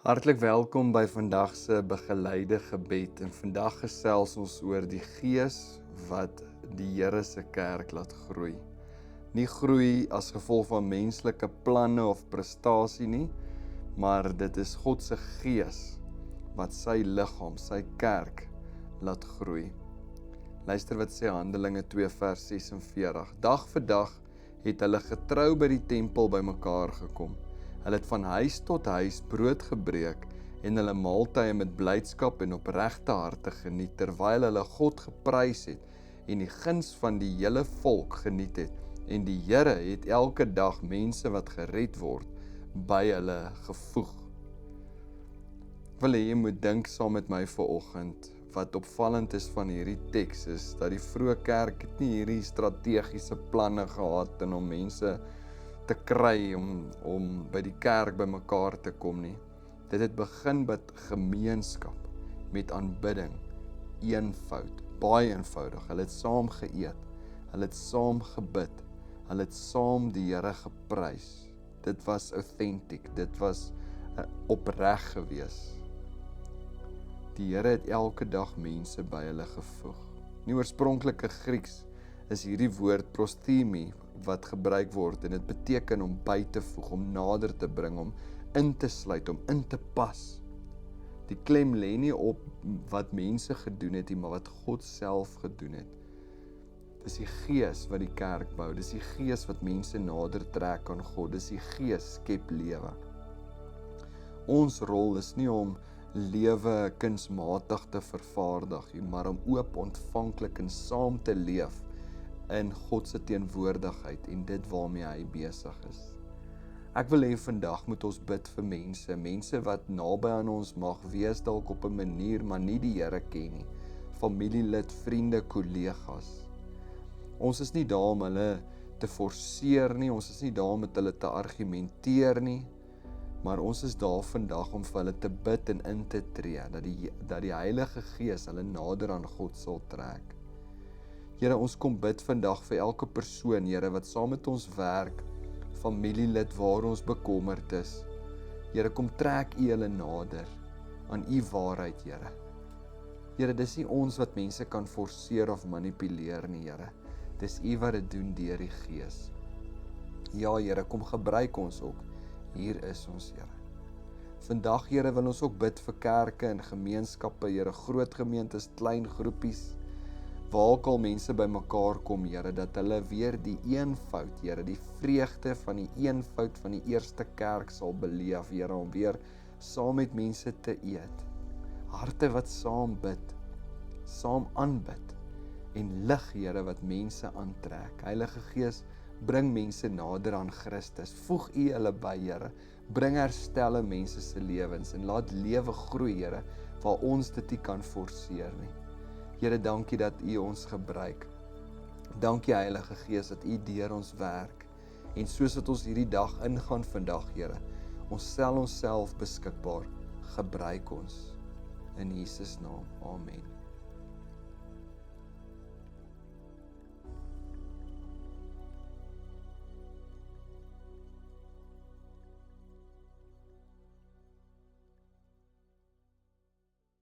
Hartlik welkom by vandag se begeleide gebed en vandag gesels ons oor die Gees wat die Here se kerk laat groei. Nie groei as gevolg van menslike planne of prestasie nie, maar dit is God se Gees wat sy liggaam, sy kerk laat groei. Luister wat sê Handelinge 2 vers 46. Dag vir dag het hulle getrou by die tempel bymekaar gekom. Hulle het van huis tot huis brood gebreek en hulle maaltye met blydskap en opregte harte geniet, terwyl hulle God geprys het en die guns van die hele volk geniet het. En die Here het elke dag mense wat gered word by hulle gevoeg. Ek wil hê jy moet dink saam met my vanoggend. Wat opvallend is van hierdie teks is dat die vroeë kerk het nie hierdie strategiese planne gehad en om mense te kry om by die kerk by mekaar te kom nie. Dit het begin met gemeenskap, met aanbidding, eenvoud, baie eenvoudig. Hulle het saam geëet, hulle het saam gebid, hulle het saam die Here geprys. Dit was authentic, dit was opreg gewees. Die Here het elke dag mense by hulle gevoeg. In die oorspronklike Grieks is hierdie woord prosthemi wat gebruik word en dit beteken om by te voeg, om nader te bring, om in te sluit, om in te pas. Die klem lê nie op wat mense gedoen het nie, maar wat God self gedoen het. Dis die Gees wat die kerk bou, dis die Gees wat mense nader trek aan God, dis die Gees skep lewe. Ons rol is nie om lewe kunsmatig te vervaardig, maar om oop, ontvanklik en saam te leef in God se teenwoordigheid en dit waarmee hy besig is. Ek wil hê vandag moet ons bid vir mense wat naby aan ons mag wees, dalk op 'n manier, maar nie die Here ken nie. Familielid, vriende, kollegas. Ons is nie daar om hulle te forceer nie, ons is nie daar om met hulle te argumenteer nie, maar ons is daar vandag om vir hulle te bid en in te tree, dat die Heilige Gees hulle nader aan God sal trek. Here, ons kom bid vandag vir elke persoon, Here, wat saam met ons werk, familielid waar ons bekommerd is. Here, kom trek U hulle nader aan U waarheid, Here. Here, dis nie ons wat mense kan forceer of manipuleer nie, Here. Dis U wat dit doen deur die Gees. Ja, Here, kom gebruik ons ook. Hier is ons, Here. Vandag, Here, wil ons ook bid vir kerke en gemeenskappe, Here, groot gemeentes, klein groepies, waar ook al mense by mekaar kom, Here, dat hulle weer die eenvoud, Here, die vreugde van die eenvoud van die eerste kerk sal beleef, Here, om weer saam met mense te eet. Harte wat saam bid, saam aanbid, en lig, Here, wat mense aantrek. Heilige Gees, bring mense nader aan Christus, voeg U hulle by, Here, bring herstel in mense se lewens, en laat lewe groei, Here, waar ons dit nie kan forceer nie. Here, dankie dat U ons gebruik. Dankie Heilige Gees dat U deur ons werk. En soos wat ons hierdie dag ingaan vandag, Here, ons stel onsself beskikbaar. Gebruik ons. In Jesus naam. Amen.